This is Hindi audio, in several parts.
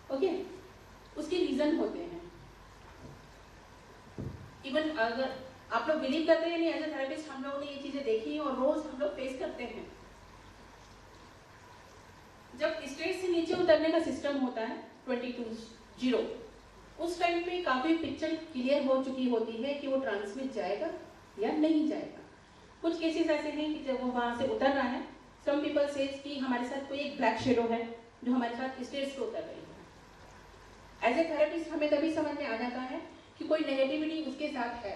ओके, उसके रीजन होते हैं। इवन अगर आप लोग बिलीव करते हैं नहीं, एज ए थेरेपिस्ट हम लोगों ने ये चीजें देखी हैं और रोज हम लोग फेस करते हैं। जब स्टेज से नीचे उतरने का सिस्टम होता है 22-0, उस टाइम पे काफी पिक्चर क्लियर हो चुकी होती है कि वो ट्रांसमिट जाएगा या नहीं जाएगा। कुछ केसेस ऐसे हैं कि जब वो वहां से उतर रहा है, सम पीपल सेज कि हमारे साथ कोई एक ब्लैक शेडो है जो हमारे साथ स्टेज से उतर रही है। एज ए थेरेपिस्ट हमें तभी समझ में आ जाता है कि कोई नेगेटिविटी उसके साथ है,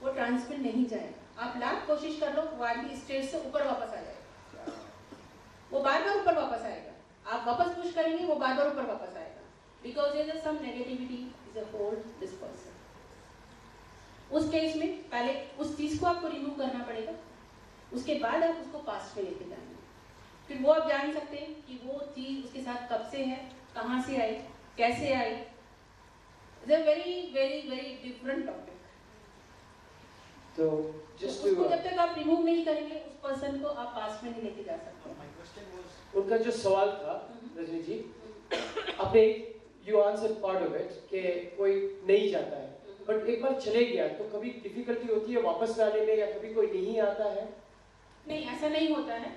वो ट्रांसमिट नहीं जाएगा। आप लाख कोशिश कर लो, वो आदमी स्टेज से ऊपर वापस आ जाएगा, वो बार बार ऊपर वापस आएगा। आप वापस पुश करेंगे, वो बार बार ऊपर वापस आएगा, because there is some negativity is a hold this person. उस केस में पहले उस चीज को आपको रिमूव करना पड़ेगा, उसके बाद आप उसको पास्ट में लेके जाएंगे। फिर वो आप जान सकते हैं कि वो चीज उसके साथ कब से है, कहाँ से आई, कैसे आई। It's a very very very different topic. तो उसको जब तक आप रिमूव नहीं करेंगे, उस पर्सन को आप पास्ट में नहीं लेके जा सकते। उनका जो सवाल था रजनी जी, आपने you answer part of it कि कोई नहीं जाता है, बट एक बार चले गया तो कभी डिफिकल्टी होती है वापस लाने में, या कभी कोई नहीं आता है? नहीं, ऐसा नहीं होता है।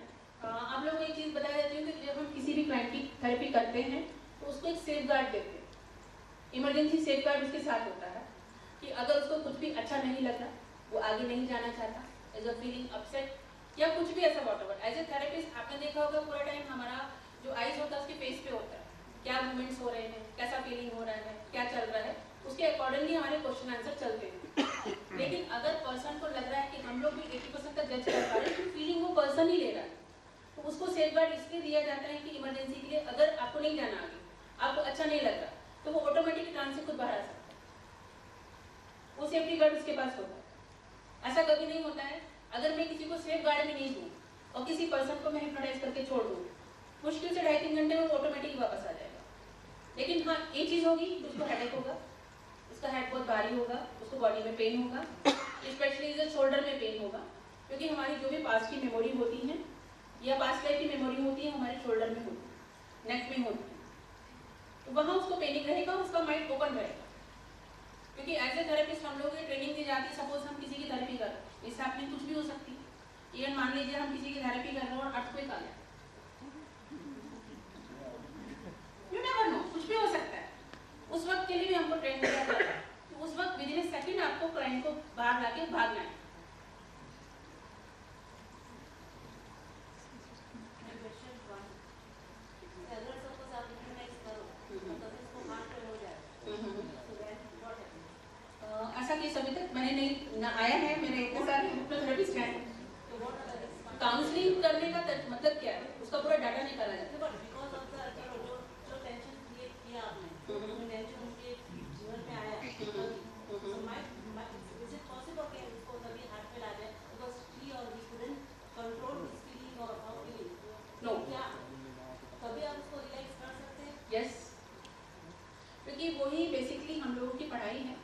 आप लोगों को एक चीज बता देती हूँ कि जब हम किसी भी क्लाइंट की थेरेपी करते हैं तो उसको एक सेफ गार्ड देते हैं। इमरजेंसी सेफ गार्ड उसके साथ होता है कि अगर उसको कुछ भी अच्छा नहीं लगा, वो आगे नहीं जाना चाहता, इज अ फीलिंग अपसेट या कुछ भी ऐसा व्हाटएवर। एज ए थेरेपिस्ट आपने देखा होगा पूरा टाइम हमारा जो आइज होता है उसके फेस पे होता है, क्या मूवमेंट्स हो रहे हैं, कैसा फीलिंग हो रहा है, क्या चल रहा है, उसके अकॉर्डिंगली हमारे क्वेश्चन आंसर चलते हैं। लेकिन अगर पर्सन को लग रहा है कि हम लोग भी 80% तक जज कर पा रहे हैं तो फीलिंग वो पर्सन ही ले रहा है, तो उसको सेफ गार्ड इसलिए दिया जाता है कि इमरजेंसी के लिए अगर आपको नहीं जाना आगे, आपको अच्छा नहीं लग रहा, तो वो ऑटोमेटिक ट्रांस से खुद बाहर आ सकता है। वो सेफ्टी गार्ड उसके पास होता है। ऐसा कभी नहीं होता है अगर मैं किसी को सेफ गार्ड में नहीं दूँ और किसी पर्सन को मैं हिप्नोटाइज करके छोड़ दूँ, मुश्किल से 2.5-3 घंटे में वो ऑटोमेटिक वापस आ जाएगा। लेकिन हाँ, एक चीज होगी, उसको हेडेक होगा, उसका हेड बहुत भारी होगा, उसको बॉडी में पेन होगा, स्पेशली इधर शोल्डर में पेन होगा, क्योंकि हमारी जो भी पास्ट की मेमोरी होती है या पास्ट लाइफ की मेमोरी होती है हमारे शोल्डर में होती है, नेक में होती है, तो वहाँ उसको पेनिक रहेगा, उसका माइंड ओपन रहेगा। क्योंकि एज ए थेरेपिस्ट हम लोगों की ट्रेनिंग दी जाती है, सपोज हम किसी की थेरेपी कर रहे हैं, इससे आपने कुछ भी हो सकती है। इवन मान लीजिए हम किसी की थेरेपी कर रहे हैं और अर्थक्वेक आ गया, यू नेवर नो, कुछ भी हो सकता है। उस वक्त के लिए भी हमको ट्रेन किया जाता है, तो उस वक्त विदिन ए सेकंड आपको क्लाइंट को बाहर लाके भागना है। ऐसा केस अभी तक मैंने नहीं ना आया है, मेरे इतने सारे हिप्नोथेरेपिस्ट हैं। काउंसलिंग करने का मतलब क्या है, उसका पूरा डाटा निकाला जाता है। यस, क्योंकि वही बेसिकली हम लोगों की पढ़ाई है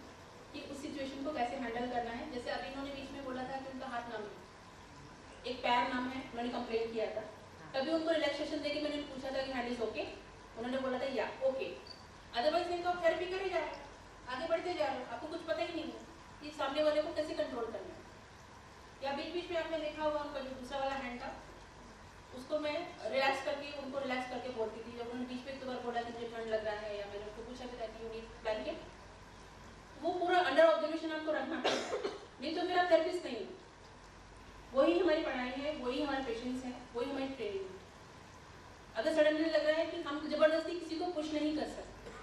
कि उस सिचुएशन को कैसे हैंडल करना है। जैसे अभी इन्होंने बीच में बोला था कि उनका हाथ नाम है, एक पैर नाम है, उन्होंने कंप्लेंट किया था, तभी उनको रिलैक्सेशन देके मैंने पूछा था कि हैंड इज ओके, उन्होंने बोला था या ओके, अदरवाइज नहीं तो आप थेरेपी करे जा रहे, आगे बढ़ते जा रहे हो, आपको कुछ पता ही नहीं है कि सामने वाले को कैसे कंट्रोल करना है। या बीच बीच में आपने देखा होगा उनका जो दूसरा वाला हैंड था, उसको मैं रिलैक्स करके उनको रिलैक्स करके बोलती थी। जब उन्होंने बीच में एक बार बोला कि मुझे ठंड लग रहा है या मैंने उनको पूछा कि ताकि यूनिट ब्लैंकेट, वो पूरा अंडर ऑब्जर्वेशन आपको रखना पड़ेगा, नहीं तो फिर आप थेरेपिस्ट नहीं हो। वही हमारी पढ़ाई है, वही हमारे पेशेंट्स है, वही हमारी ट्रेनिंग है। अगर सडनली लग रहा है कि हम जबरदस्ती किसी को पुश नहीं कर सकते,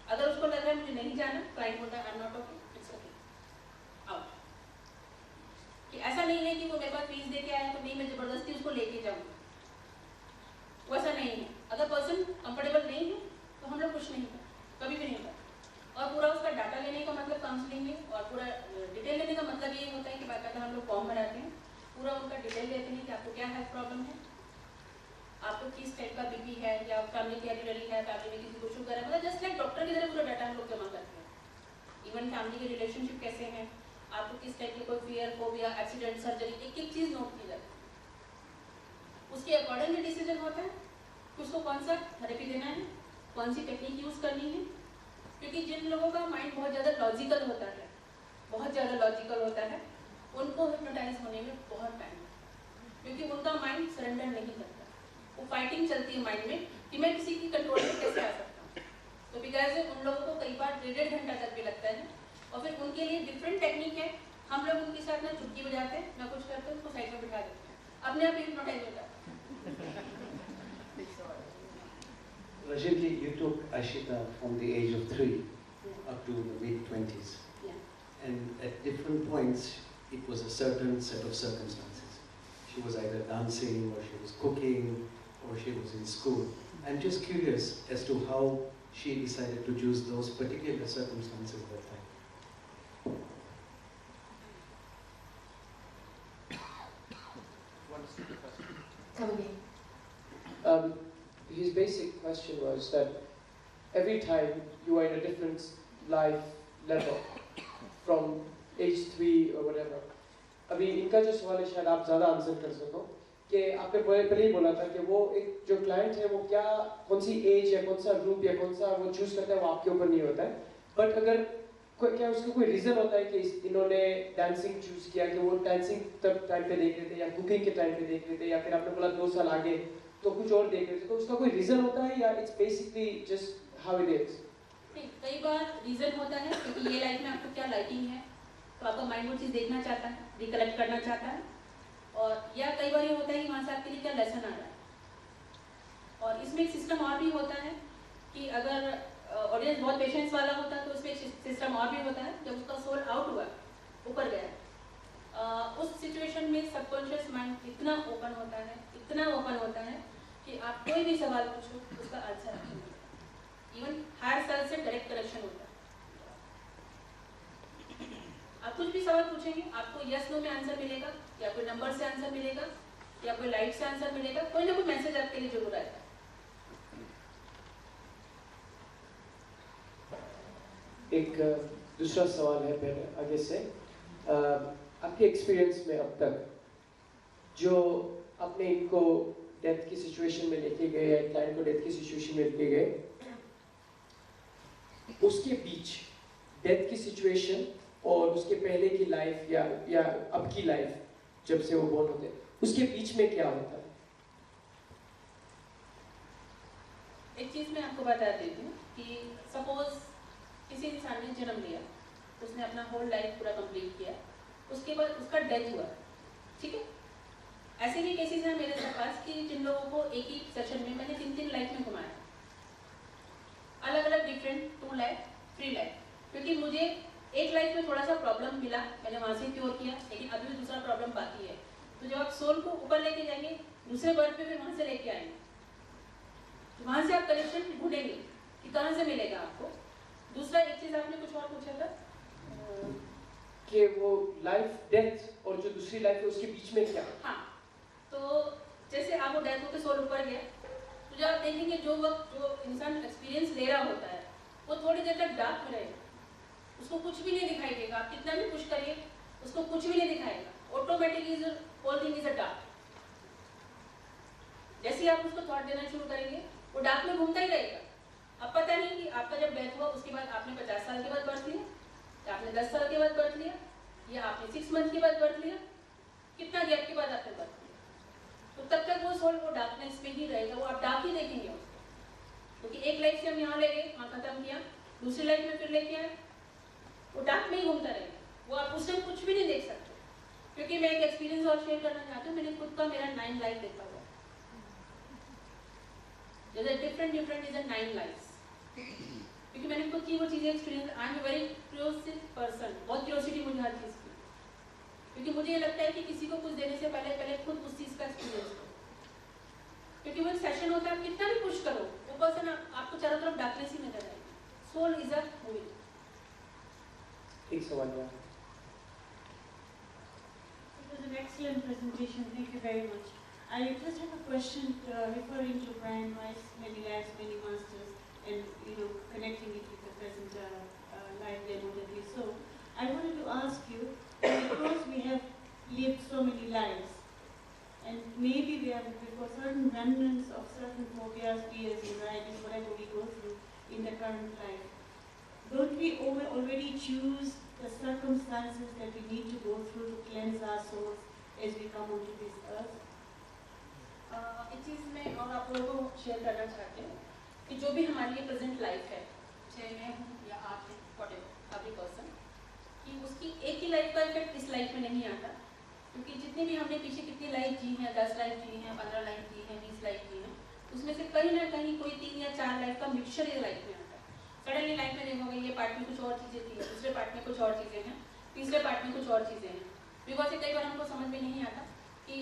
अगर उसको लग रहा है मुझे नहीं जाना, क्लाइंट बोलता है I am not okay, it's okay, out. कि ऐसा नहीं है कि वो मेरे पास फीस दे के आया तो नहीं मैं जबरदस्ती उसको लेके जाऊंगा, वैसा नहीं है। अगर पर्सन कंफर्टेबल नहीं है तो हम लोग कुछ नहीं करते, कभी भी नहीं करते। और पूरा उसका डाटा लेने का मतलब काउंसलिंग में, और पूरा डिटेल लेने का मतलब ये होता है कि बाकायदा हम लोग फॉर्म भराते हैं, पूरा उनका डिटेल लेते हैं कि आपको क्या हेल्थ प्रॉब्लम है, आपको किस टाइप का बीपी है, या फैमिली की हेरिडिटी है, फैमिली में किसी को शुगर है, मतलब जस्ट लाइक डॉक्टर की तरह पूरा डाटा हम लोग जमा करते हैं। इवन फैमिली के रिलेशनशिप कैसे हैं, आपको किस टाइप की कोई फियर, फोबिया, एक्सीडेंट, सर्जरी, एक एक चीज नोट की जाती है। उसके अकॉर्डिंगली डिसीजन होता है कि उसको कौन सा थेरेपी देना है, कौन सी टेक्निक यूज़ करनी है, क्योंकि जिन लोगों का माइंड बहुत ज़्यादा लॉजिकल होता है, बहुत ज़्यादा लॉजिकल होता है, उनको हिप्नोटाइज होने में बहुत टाइम है, क्योंकि उनका माइंड सरेंडर नहीं करता, वो फाइटिंग चलती है माइंड में कि मैं किसी की कंट्रोल में कैसे आ सकता हूँ। तो बिकॉज उन लोगों को कई बार 1.5 घंटा तक भी लगता है, और फिर उनके लिए डिफरेंट टेक्निक है। हम लोग उनके साथ ना चुटकी बजाते हैं, ना कुछ करते हैं, उसको साइड में बिठा देते हैं, अपने आप ही हिप्नोटाइज हो जाता है। Rashid, you took Ashita from the age of 3 up to the mid-20s. Yeah. And at different points, it was a certain set of circumstances. She was either dancing, or she was cooking, or she was in school. I'm just curious as to how she decided to choose those particular circumstances that time. What's the question? Come again. His basic question was that every time you are in a different life level, from age 3 or whatever. अभी इनका जो सवाल है शायद आप ज़्यादा आंसर कर सको कि आपने पहले ही बोला था कि वो एक जो क्लाइंट है वो क्या कौन सी एज या कौन सा ग्रुप या कौन सा वो चूज करता है वो आपके ऊपर नहीं होता है, बट अगर क्या उसका कोई रीज़न होता है कि इन्होंने डांसिंग चूज किया कि वो डांसिंग तब टाइम पे देख रहे थे या कुकिंग के टाइम पे देख रहे थे या फिर आपने बोला 2 साल आगे तो कुछ और देख रहे थे, तो उसका कोई रीज़न होता है या it's basically just how it is? कई बार रीज़न होता है क्योंकि ये लाइफ में आपको क्या लाइकिंग है, तो आपका माइंड वो चीज़ देखना चाहता है, रिकलेक्ट करना चाहता है, और या कई बार ये होता है कि वहाँ से आपके लिए क्या लेसन आ रहा है। और इसमें एक सिस्टम और भी होता है कि अगर ऑडियंस बहुत पेशेंस वाला होता है तो उसमें एक सिस्टम और भी होता है, जब उसका सोल आउट हुआ, ऊपर गया, उस सिचुएशन में सबकॉन्शियस माइंड इतना ओपन होता है, इतना ओपन होता है कि आप कोई भी सवाल पूछो उसका आंसर आपको मिलेगा। इवन हायर सेल से डायरेक्ट कनेक्शन होता है। आप कुछ भी सवाल पूछेंगे आपको यस नो में आंसर मिलेगा, या कोई नंबर से आंसर मिलेगा, या कोई लाइट से आंसर मिलेगा, कोई ना कोई मैसेज आपके लिए जरूर आएगा। एक दूसरा सवाल है फिर आगे से, आपके एक्सपीरियंस में अब तक जो आपने इनको डेथ की सिचुएशन में लेके गए या क्लाइंट को डेथ की सिचुएशन में लेके गए, उसके बीच डेथ की सिचुएशन और उसके पहले की लाइफ या अब की लाइफ जब से वो बोर्न होते हैं, उसके बीच में क्या होता है? एक चीज मैं आपको बता देती हूँ कि सपोज किसी इंसान ने जन्म लिया, उसने अपना होल लाइफ पूरा कंप्लीट किया, उसके बाद उसका डेथ हुआ, ठीक है। ऐसे भी केसेस हैं मेरे पास कि जिन लोगों को एक ही सेशन में मैंने 3 लाइफ में घुमाया, अलग अलग डिफरेंट 2 लाइफ 3 लाइफ, क्योंकि मुझे एक लाइफ में थोड़ा सा प्रॉब्लम मिला, मैंने वहां से क्योर किया, लेकिन अभी भी दूसरा प्रॉब्लम बाकी है। तो जब आप सोल को ऊपर लेके जाएंगे, दूसरे बर्थ पे भी वहां से लेके आएंगे, तो वहां से आप कनेक्शन ढूंढेंगे कि कहाँ से मिलेगा आपको। दूसरा एक चीज आपने कुछ और पूछा था कि वो लाइफ डेथ और जो दूसरी लाइफ है उसके बीच में क्या? हाँ, तो जैसे आप वो डेथ होकर सोल ऊपर गया, तो जब आप देखेंगे जो वक्त जो इंसान एक्सपीरियंस ले रहा होता है वो थोड़ी देर तक डार्क में रहेगा, उसको कुछ भी नहीं दिखाई देगा, आप कितना भी पुश करिए उसको कुछ भी नहीं दिखाएगा, automatically whole thing is a dark. जैसे ही आप उसको थॉट देना शुरू करेंगे वो डार्क में घूमता ही रहेगा। अब पता नहीं कि आपका जब डेथ हुआ उसके बाद आपने 50 साल के बाद बर्थ लिया, या आपने 10 साल के बाद बर्थ लिया, या आपने 6 मंथ के बाद बर्थ लिया, कितना गैप के बाद आपने बर्थ लिया, तो तब तक वो सोल वो डार्कनेस में ही रहेगा, वो आप डार्क ही देखेंगे उसको। क्योंकि एक लाइफ से हम यहाँ ले गए, वहाँ खत्म किया, दूसरी लाइफ में फिर लेके आए, वो डार्क में ही घूमता रहेगा, वो आप उस टाइम कुछ भी नहीं देख सकते। क्योंकि मैं एक एक्सपीरियंस और शेयर करना चाहती हूँ, मैंने खुद का मेरा 9 लाइफ देखा हुआ, जैसे डिफरेंट इज अ 9 लाइफ्स, क्योंकि मैंने खुद की वो चीजें experience. I am very curiosity person, बहुत क्यूरियोसिटी मुझे हर चीज की, क्योंकि मुझे ये लगता है कि किसी को कुछ देने से पहले खुद उस चीज का एक्सपीरियंस करो, क्योंकि वो सेशन होता है, आप कितना भी पुश करो वो पर्सन आपको चारों तरफ डार्कनेस ही नजर आएगी। Soul is a movie. एक सवाल है। It was an excellent presentation. Thank you very much. I just have a question referring to Brian Weiss, many lives, many masters, and connecting it with the present live demo that we saw. I wanted to ask you, because we have lived so many lives, and maybe we have before certain remnants of certain phobias, fears, anxieties, whatever we go through. current life. Don't we already choose the circumstances that we need to go through to cleanse our souls as we come onto this earth? एक चीज़ मैं और आप लोगों को शेयर करना चाहती हूँ कि जो भी हमारी ये प्रेजेंट लाइफ है, चाहे मैं हूँ या आप हैं, whatever, every person, कि उसकी एक ही लाइफ का इफेक्ट इस लाइफ में नहीं आता, क्योंकि जितनी भी हमने पीछे कितनी लाइफ जी हैं, 10 लाइफ जी हैं, 15 लाइफ जी हैं, 20 लाइफ जी हैं, उसमें से कहीं ना कहीं कोई 3 या 4 लाइफ का मिक्सचर ये लाइफ में आता है। सडनली लाइफ में देखोगे ये पार्ट में कुछ और चीज़ें थी, दूसरे पार्ट में कुछ और चीज़ें हैं, तीसरे पार्ट में कुछ और चीज़ें हैं। बिकॉज कई बार हमको समझ में नहीं आता कि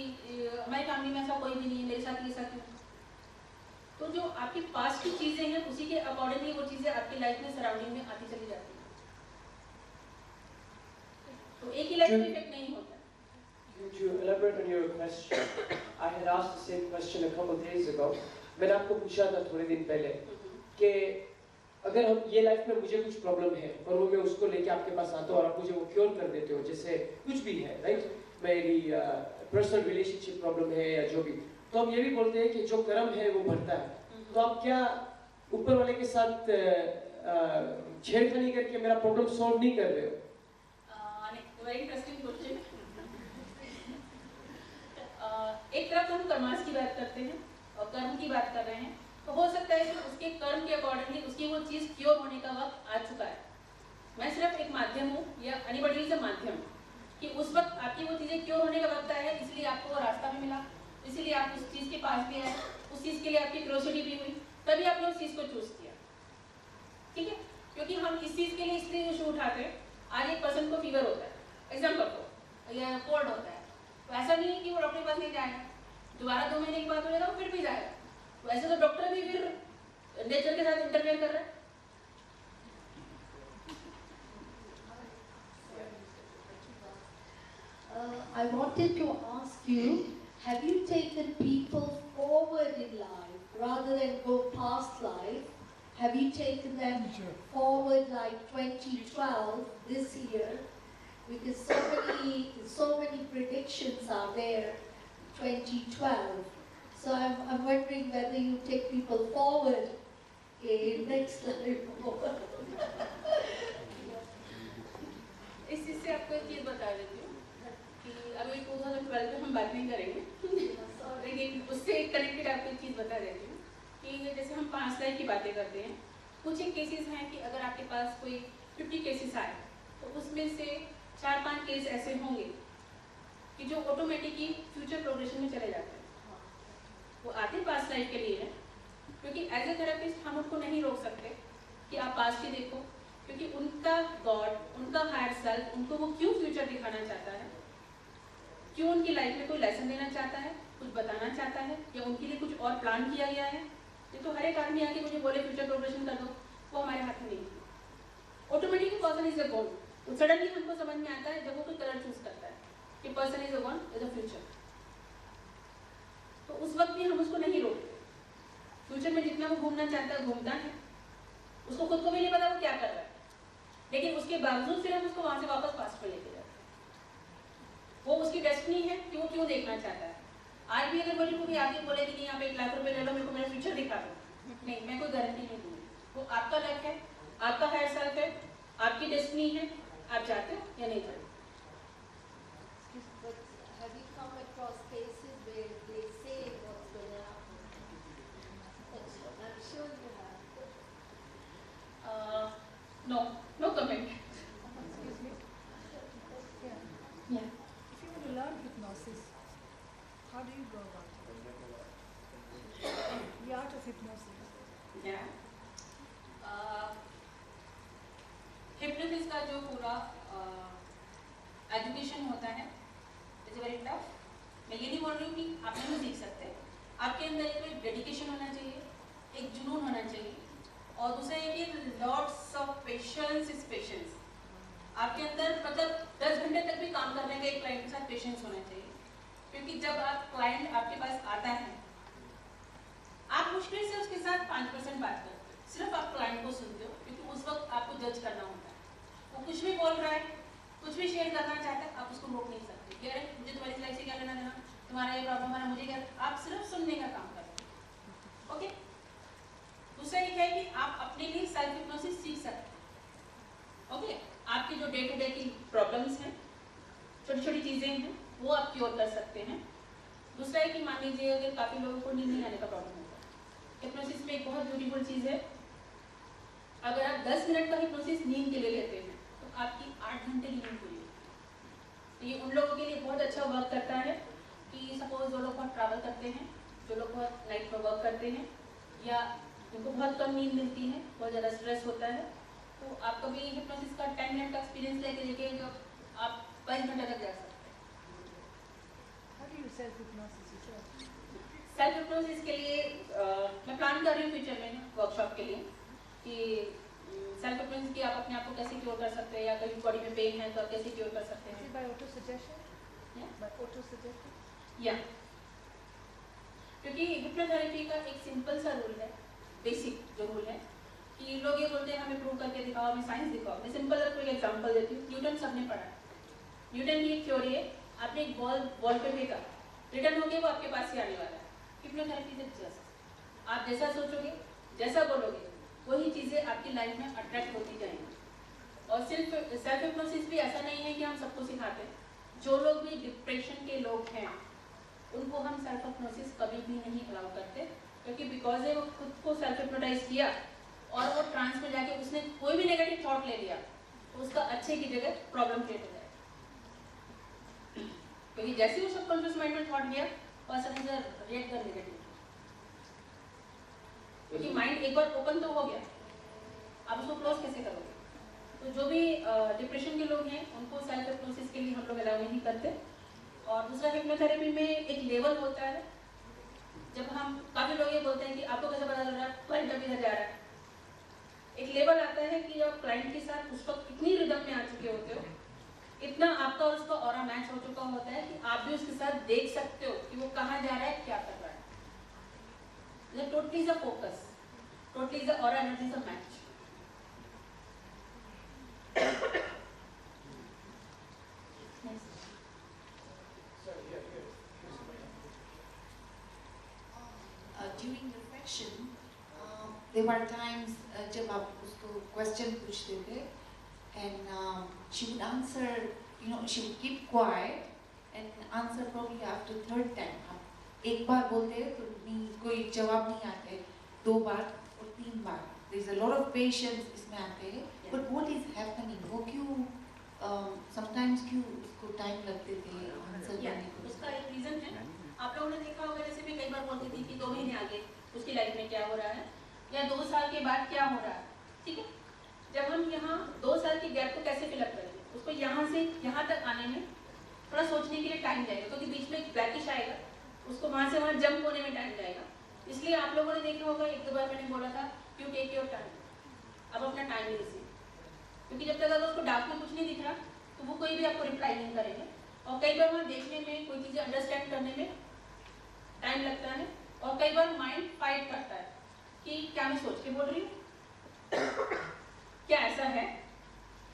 हमारी फैमिली में ऐसा कोई भी नहीं है, मेरे साथ ये ऐसा क्यों। तो जो आपकी पास्ट की चीज़ें हैं उसी के अकॉर्डिंगली वो चीज़ें आपकी लाइफ में सराउंडिंग में आती चली जाती हैं। तो एक ही लाइफ में इफेक्ट नहीं होता। To elaborate on your question, I had asked the same question a couple of days ago. मैंने आपको पूछा था थोड़े दिन पहले कि अगर हम ये लाइफ में मुझे कुछ प्रॉब्लम है और वो मैं उसको लेके आपके पास आता हूँ और आप मुझे वो क्योर कर देते हो, जैसे कुछ भी है, राइट, मेरी पर्सनल रिलेशनशिप प्रॉब्लम है या जो भी, तो हम ये भी बोलते हैं कि जो कर्म है वो बढ़ता है। तो आप क्या ऊपर वाले के साथ छेड़खानी करके मेरा प्रॉब्लम सॉल्व नहीं कर रहे हो? Very interesting question. एक तरफ हम कर्मास की बात करते हैं और कर्म की बात कर रहे हैं, तो हो सकता है कि उसके कर्म के अकॉर्डिंगली उसकी वो चीज़ क्योर होने का वक्त आ चुका है। मैं सिर्फ एक माध्यम हूँ या एनीबॉडी इज अ माध्यम, कि उस वक्त आपकी वो चीज़ें क्योर होने का वक्त आया है, इसलिए आपको वो रास्ता भी मिला, इसीलिए आप उस चीज़ के पास भी आए, उस चीज़ के लिए आपकी क्यूरियोसिटी भी हुई, तभी आपने उस चीज़ को चूज किया। ठीक है, क्योंकि हम इस चीज़ के लिए इसलिए इशू उठाते हैं। आज एक पर्सन को फीवर होता है, एग्जाम्पल को, या कोल्ड होता है, तो ऐसा नहीं है कि वो डॉक्टर के पास नहीं जाएगा, दोबारा 2 महीने के बाद हो जाएगा वो फिर भी जाएगा। तो ऐसे तो डॉक्टर भी फिर नेचर के साथ इंटरफेयर कर रहा है। I wanted to ask you, have you taken people forward in life rather than go past life? Have you taken them forward like 2012 this year? Because so many predictions are there, 2012. So I'm wondering whether you take people forward in next life. इस चीज़ से आपको एक चीज़ बता देती हूँ कि अभी 2012 में हम बात नहीं करेंगे, लेकिन उससे कनेक्टेड आपको एक चीज़ बता देती हूँ कि जैसे हम 5 लाख की बातें करते हैं, कुछ एक केसेस हैं कि अगर आपके पास कोई 50 केसेस आए तो उसमें से 4-5 केस ऐसे होंगे कि जो ऑटोमेटिकली फ्यूचर प्रोग्रेशन में चले जाते हैं। वो आते पास्ट लाइफ के लिए है, क्योंकि एज ए थेरेपिस्ट हम उनको नहीं रोक सकते कि आप पास्ट ही देखो, क्योंकि उनका गॉड, उनका हायर सेल्फ उनको वो क्यों फ्यूचर दिखाना चाहता है, क्यों उनकी लाइफ में कोई लेसन देना चाहता है, कुछ बताना चाहता है, या उनके लिए कुछ और प्लान किया गया है। ये तो हर एक आदमी आके मुझे बोले फ्यूचर प्रोग्रेशन कर दो, वो हमारे हाथ में नहीं है। Automatically person is a God, तो सडनली हमको समझ में आता है जब वो कोई कलर चूज करता है कि person is a God is a future, तो उस वक्त भी हम उसको नहीं रोकते। फ्यूचर में जितना वो घूमना चाहता है घूमता है, उसको खुद को भी नहीं पता वो क्या कर रहा है, लेकिन उसके बावजूद फिर हम उसको वहां से वापस पास्ट में लेके जाते हैं। वो उसकी डेस्टिनी है कि वो क्यों देखना चाहता है। आज भी अगर बड़ी मूवी आके बोले कि नहीं आप 1 लाख रुपए ले लो, मेरे को मेरा फ्यूचर दिखा दो, नहीं, मैं कोई गारंटी नहीं दूंगी। वो आपका लक है, आपका हायर सेल्फ है, आपकी डेस्टिनी है, आप चाहते हो या नहीं चाहते। Have you come across cases where they say what's going to happen? I'm sure you have. No comment. Excuse me? Yeah. If you want to learn hypnosis, how do you go about it? The art of hypnosis. Yeah. Hypnosis का जो पूरा एजुकेशन होता है इट्स वेरी टफ। मैं ये नहीं बोल रही हूँ कि आप नहीं सीख सकते, आपके अंदर एक डेडिकेशन होना चाहिए, एक जुनून होना चाहिए, और दूसरा ये कि lots of patience is patience. आपके अंदर मतलब 10 घंटे तक भी काम करने का एक क्लाइंट के साथ पेशेंस होना चाहिए, क्योंकि जब आप क्लाइंट आपके पास आता है, आप मुश्किल से उसके साथ 5% बात करते हो, सिर्फ आप क्लाइंट को सुनते हो, क्योंकि उस वक्त आपको जज करना होता है। वो कुछ भी बोल रहा है, कुछ भी शेयर करना चाहता है, आप उसको रोक नहीं सकते कि अरे मुझे तुम्हारी लाइफ से क्या लेना देना, तुम्हारा ये प्रॉब्लम है, मुझे क्या। आप सिर्फ सुनने का काम करते हो। ओके, दूसरा ये है कि आप अपने लिए सेल्फ जो डे टू डे की प्रॉब्लम्स हैं, छोटी छोटी चीज़ें हैं, वो आप क्योर कर सकते हैं। दूसरा है कि मान लीजिए अगर काफ़ी लोगों को नींद नहीं आने का प्रॉब्लम होता है, हिप्नोसिस में एक बहुत ब्यूटीफुल चीज़ है, अगर आप 10 मिनट का हिप्नोसिस नींद के लिए लेते हैं तो आपकी 8 घंटे की नींद पूरी होती है। तो ये उन लोगों के लिए बहुत अच्छा वर्क करता है कि सपोज जो लोग बहुत ट्रैवल करते हैं, जो लोग बहुत नाइट में वर्क करते हैं, या जिनको बहुत कम नींद मिलती है, बहुत ज़्यादा स्ट्रेस होता है, तो आप कभी हिप्नोसिस का 10 मिनट का एक्सपीरियंस लेके देखिए, जो आप 5 घंटे तक जा सकते हैं। How do you self-hypnosis yourself? Self hypnosis के लिए मैं प्लान कर रही हूँ फ्यूचर में वर्कशॉप के लिए कि सेल्फ हिप्नोसिस की आप अपने आप को कैसे क्योर कर सकते हैं, या कहीं बॉडी में पेन है तो आप कैसे क्योर कर सकते Is it हैं। by auto-suggestion? Yeah. By auto-suggestion? या क्योंकि हिप्नोथेरेपी का एक सिंपल सा रूल है, बेसिक जो रूल है कि लोग ये बोलते हैं हमें प्रूव करके दिखाओ, हमें साइंस दिखाओ। मैं सिंपल आपको एक एग्जांपल देती हूँ। न्यूटन सबने पढ़ा है, न्यूटन की एक थ्योरी है, आपने एक बॉल पे फेंका, रिटर्न होके वो आपके पास ही आने वाला है। हिप्नोथेरेपी से जस्ट आप जैसा सोचोगे, जैसा बोलोगे, वही चीज़ें आपकी लाइफ में अट्रैक्ट होती जाएंगी। और सिर्फ सेल्फ हिप्नोसिस भी ऐसा नहीं है कि हम सबको सिखाते हैं। जो लोग भी डिप्रेशन के लोग हैं उनको हम सेल्फ हिप्नोसिस कभी भी नहीं अलाउ करते, क्योंकि बिकॉज वो खुद को सेल्फ हिप्नोटाइज किया और वो ट्रांस में जाके उसने कोई भी नेगेटिव थॉट ले लिया तो उसका अच्छे की जगह प्रॉब्लम क्रिएट हो जाए। क्योंकि जैसे ही वो सबकॉन्शियस माइंड में थॉट गया, पर्सन इज रिएक्ट कर नेगेटिव, क्योंकि माइंड एक बार ओपन तो हो गया, आप उसको क्लोज कैसे करोगे। तो जो भी डिप्रेशन के लोग हैं उनको सेल्फ हिप्नोसिस के लिए हम लोग अलाउ नहीं करते। और दूसरा, हिप्नोथेरेपी में एक लेवल होता है। जब हम काफ़ी लोग ये बोलते हैं कि आपको कैसे पता चल रहा है क्लाइंट अभी इधर जा रहा है, एक लेवल आता है कि जब क्लाइंट के साथ उस वक्त इतनी रिदम में आ चुके होते हो, इतना आपका और उसका ऑरा मैच हो चुका होता है कि आप भी उसके साथ देख सकते हो कि वो कहाँ जा रहा है, क्या कर रहा है। Totally is a focus, totally is a aura energy is a match. During reflection, there were times जब आप उसको question पूछते थे, and she would answer, she would keep quiet and answer probably after third time. आप एक बार बोलते तो नहीं, कोई जवाब नहीं आते, 2 बार और 3 बार. There is a lot of patience इसमें आते हैं. But what is happening? वो क्यों sometimes क्यों उसको time लगते थे आंसर करने को? उसका एक रीजन है। आप लोगों ने देखा होगा, जैसे मैं कई बार बोलती थी कि 2 महीने आगे उसकी लाइफ में क्या हो रहा है, या 2 साल के बाद क्या हो रहा है। ठीक है, जब हम यहाँ 2 साल के गैप को कैसे फिलअप करेंगे, उसको यहाँ से यहाँ तक आने में थोड़ा सोचने के लिए टाइम जाएगा, क्योंकि बीच में एक ब्लैकिश आएगा, उसको वहाँ से वहाँ जंप होने में टाइम जाएगा। इसलिए आप लोगों ने देखा होगा, 1-2 बार मैंने बोला था यू टेक योर टाइम, अब अपना टाइम लीजिए, क्योंकि जब तक अगर उसको डार्क में कुछ नहीं दिख रहा तो वो कोई भी आपको रिप्लाई नहीं करेंगे। और कई बार वहाँ देखने में, कोई चीज़ें अंडरस्टैंड करने में टाइम लगता है, और कई बार माइंड फाइट करता है कि क्या मैं सोच के बोल रही हूँ, क्या ऐसा है,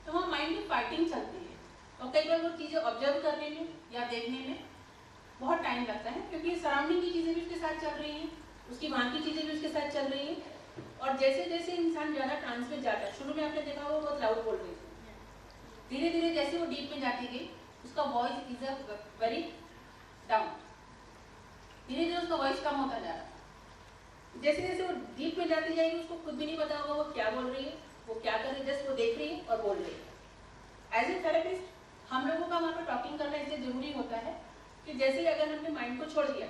तो वहाँ माइंड की फाइटिंग चलती है। और कई बार वो चीज़ें ऑब्जर्व करने में या देखने में बहुत टाइम लगता है, क्योंकि सराउंडिंग की चीज़ें भी उसके साथ चल रही हैं, उसकी वहाँ की चीज़ें भी उसके साथ चल रही हैं। और जैसे जैसे इंसान ज़्यादा ट्रांस में जाता है, शुरू में आपने देखा वो बहुत लाउड बोल रही थी, धीरे धीरे जैसे वो डीप में जाती गई, उसका voice is a very down, धीरे धीरे उसका वॉइस कम होता जा रहा है। जैसे जैसे वो डीप में जाती जाएगी, उसको खुद भी नहीं पता होगा वो क्या बोल रही है, वो क्या कर रही है, जस्ट वो देख रही है और बोल रही है। एज ए थेरेपिस्ट हम लोगों का वहाँ पर टॉकिंग करना इसलिए जरूरी होता है कि जैसे ही अगर हमने माइंड को छोड़ दिया,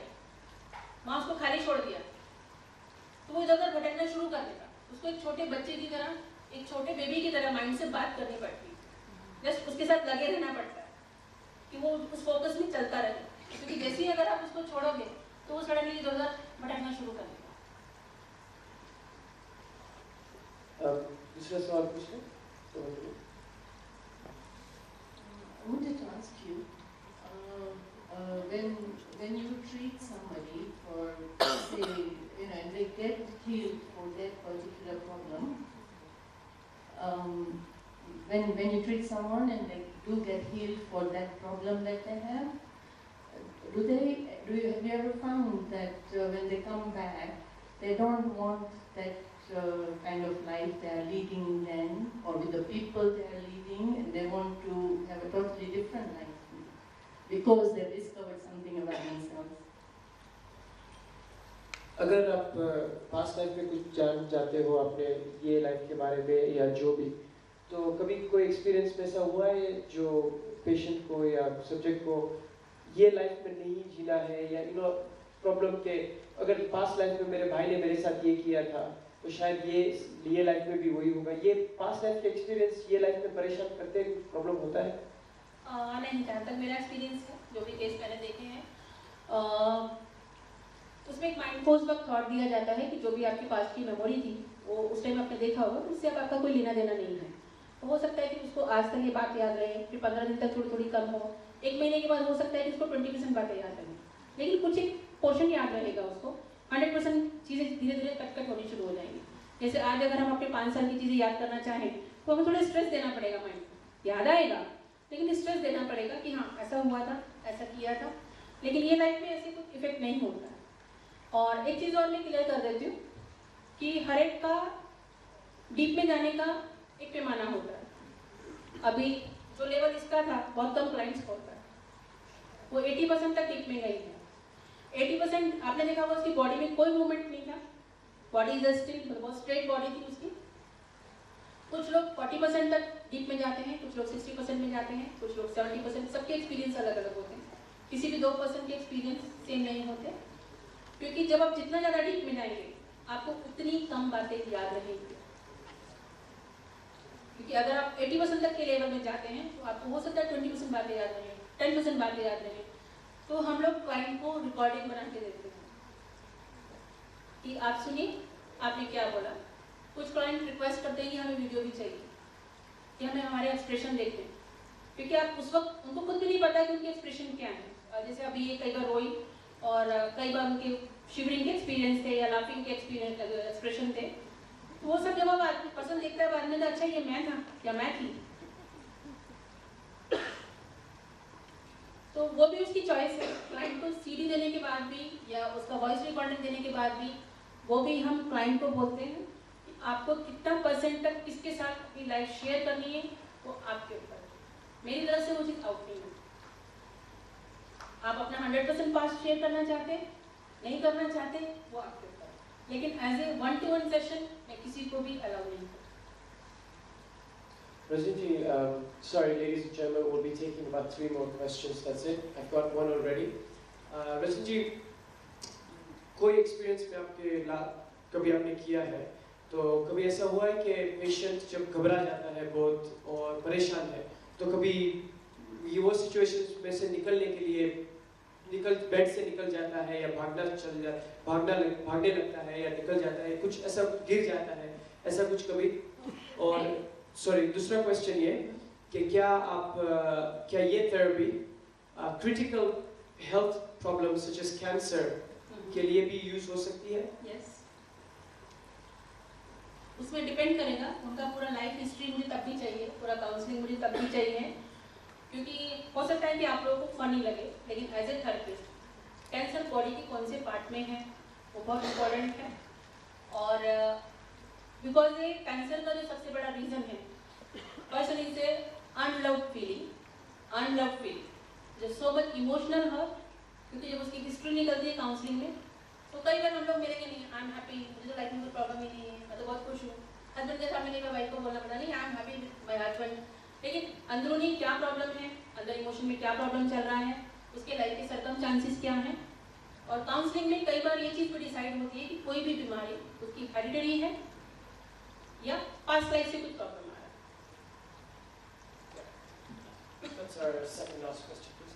वहाँ उसको खाली छोड़ दिया, तो वो इधर उधर भटकना शुरू कर देगा। उसको एक छोटे बच्चे की तरह, एक छोटे बेबी की तरह माइंड से बात करनी पड़ती है, जस्ट उसके साथ लगे रहना पड़ता है कि वो उस फोकस में चलता रहे, क्योंकि जैसे ही अगर आप उसको छोड़ोगे तो वो सडनली इधर उधर भटकना शुरू कर देगा। दूसरा सवाल पूछें तो I wanted to ask you, when you treat somebody for, say, and they get healed for that particular problem, when you treat someone and they do get healed for that problem that they have, have you ever found that when they come back, they don't want that kind of life they are leading then, or with the people they are leading, and they want to have a totally different life because they've discovered something about themselves. अगर आप पास्ट लाइफ में कुछ जान जाते हो अपने ये लाइफ के बारे में या जो भी, तो कभी कोई एक्सपीरियंस में ऐसा हुआ है जो पेशेंट को या सब्जेक्ट को ये लाइफ में नहीं जीना है, या प्रॉब्लम के अगर पास्ट लाइफ में मेरे भाई ने मेरे साथ ये किया था तो शायद ये लाइफ में भी वही होगा, ये पास्ट लाइफ के एक्सपीरियंस ये लाइफ में परेशान करते हैं, प्रॉब्लम होता है? नहीं, जहाँ तक मेरा एक्सपीरियंस है, जो भी केस मैंने देखे हैं, उसमें एक माइंडफुल थॉट दिया जाता है कि जो भी आपकी पास्ट की मेमोरी थी वो उस टाइम आपने देखा होगा, उससे अब आपका कोई लेना देना नहीं है। तो हो सकता है कि उसको आज तक ये बात याद रहे, फिर 15 दिन तक थोड़ी थोड़ी कम हो, 1 महीने के बाद हो सकता है कि उसको 20% बातें याद रहें, लेकिन कुछ एक पोर्शन याद रहेगा उसको। 100% चीज़ें धीरे धीरे कट होनी शुरू हो जाएंगी। जैसे आज अगर हम अपने 5 साल की चीज़ें याद करना चाहें तो हमें थोड़ा स्ट्रेस देना पड़ेगा, माइंड को याद आएगा लेकिन स्ट्रेस देना पड़ेगा कि हाँ ऐसा हुआ था, ऐसा किया था। लेकिन ये लाइफ में ऐसे कुछ इफेक्ट नहीं होता है। और एक चीज़ और मैं क्लियर कर देती हूँ कि हर एक का डीप में जाने का एक पैमाना होता है। अभी जो लेवल इसका था बहुत कम क्लाइंट्स का होता है, वो 80% तक डीप में गई है। 80% आपने देखा होगा उसकी बॉडी में कोई मूवमेंट नहीं था, बॉडी इज स्टिल, बहुत स्ट्रेट बॉडी थी उसकी। कुछ लोग 40% तक डीप में जाते हैं, कुछ लोग 60% में जाते हैं, कुछ लोग 70%। सबके एक्सपीरियंस अलग अलग होते हैं, किसी भी 2% के एक्सपीरियंस सेम नहीं होते, क्योंकि जब आप जितना ज़्यादा डीप में जाएंगे आपको उतनी कम बातें याद रहेंगी। क्योंकि अगर आप 80% तक के लेवल में जाते हैं तो आपको हो सकता है 20% बातें याद रहें, 10% बातें याद रहें। तो हम लोग क्लाइंट को रिकॉर्डिंग बना के देते हैं कि आप सुनिए आपने क्या बोला। कुछ क्लाइंट रिक्वेस्ट करते हैं कि हमें वीडियो भी चाहिए, कि हमें हमारे एक्सप्रेशन देखते हैं, क्योंकि आप उस वक्त उनको खुद भी नहीं पता कि उनके एक्सप्रेशन क्या है। जैसे अभी ये कई बार रोई और कई बार उनके शिवरिंग के एक्सपीरियंस थे या लाफिंग के एक्सप्रेशन थे, तो वो सब जब आप पर्सन देखता है बाद में तो अच्छा ये मैं था या मैं थी, तो वो भी उसकी चॉइस है। क्लाइंट को सीडी देने के बाद भी या उसका वॉइस रिकॉर्डिंग देने के बाद भी वो भी हम क्लाइंट को बोलते हैं कि आपको कितना % तक किसके साथ अपनी लाइफ शेयर करनी है वो आपके ऊपर है। मेरी तरफ से वो चीज़ आउट नहीं है। आप अपना 100% पास्ट शेयर करना चाहते हैं, नहीं करना चाहते, वो आपके ऊपर है। लेकिन एज ए 1-to-1 सेशन मैं किसी को भी अलाउ नहीं करता। Rajni, sorry, ladies and gentlemen, we'll be taking about 3 more questions. That's it. I've got one already. Rajni, कोई एक्सपीरियंस में आपके कभी आपने किया है तो कभी ऐसा हुआ है कि पेशेंट जब घबरा जाता है बहुत और परेशान है, तो कभी ये वो सिचुएशन में से निकलने के लिए बेड से निकल जाता है या भागने लगता है या निकल जाता है, कुछ ऐसा गिर जाता है, ऐसा कुछ कभी? और सॉरी, दूसरा क्वेश्चन ये कि क्या ये therapy critical health problems such as cancer के लिए भी यूज हो सकती है? Yes. उसमें डिपेंड करेगा, उनका पूरा लाइफ हिस्ट्री मुझे तब भी चाहिए, पूरा काउंसलिंग मुझे तब भी चाहिए, क्योंकि हो सकता है कि आप लोगों को फनी लगे, लेकिन as a therapist cancer body के कौन से पार्ट में है वो बहुत इम्पोर्टेंट है। और बिकॉज ये कैंसर का जो सबसे बड़ा रीज़न है, person is a unloved feeling, जो सो मच इमोशनल हर्ट, क्योंकि जब उसकी हिस्ट्री निकलती है काउंसलिंग में तो कई बार हम लोग मिलेंगे नहीं, आई एम हैप्पी, मुझे तो लाइफ में कोई प्रॉब्लम ही नहीं है, मैं तो बहुत खुश हूँ। हस्बैंड के सामने मेरी वाइफ को बोलना पड़ता नहीं, I am happy with my husband, लेकिन अंदरूनी क्या प्रॉब्लम है, अंदर इमोशन में क्या प्रॉब्लम चल रहा है, उसके लाइफ के सर्कमस्टांसेस क्या हैं। और काउंसलिंग में कई बार ये चीज़ भी डिसाइड होती है कि कोई भी बीमारी उसकी हेरिडिटरी है या पास्ट लाइफ से कुछ प्रॉब्लम आ रहा है। That's our second last question, please.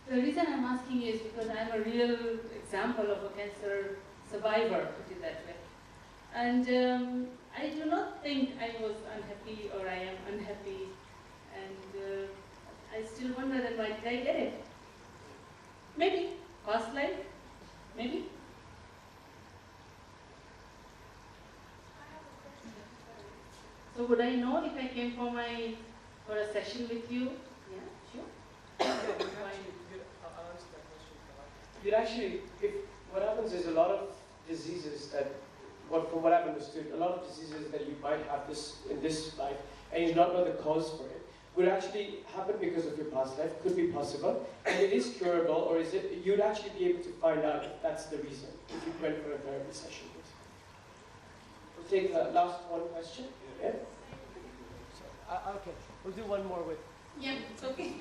The reason I'm asking is because I'm a real example of a cancer survivor, put it that way. And I do not think I was unhappy or I am unhappy. And I still wonder that why did I get it? Maybe past life, maybe. So would I know if I came for a session with you? Yeah, sure. You'd actually, if what happens is a lot of diseases that, from what I've understood, a lot of diseases that you might have in this life, and you not know the cause for it, would actually happen because of your past life, could be possible, and it is curable, or is it, you'd actually be able to find out if that's the reason, if you went for a therapy session. We'll take the last one question. Yeah? Okay, we'll do one more with. Yeah, it's okay.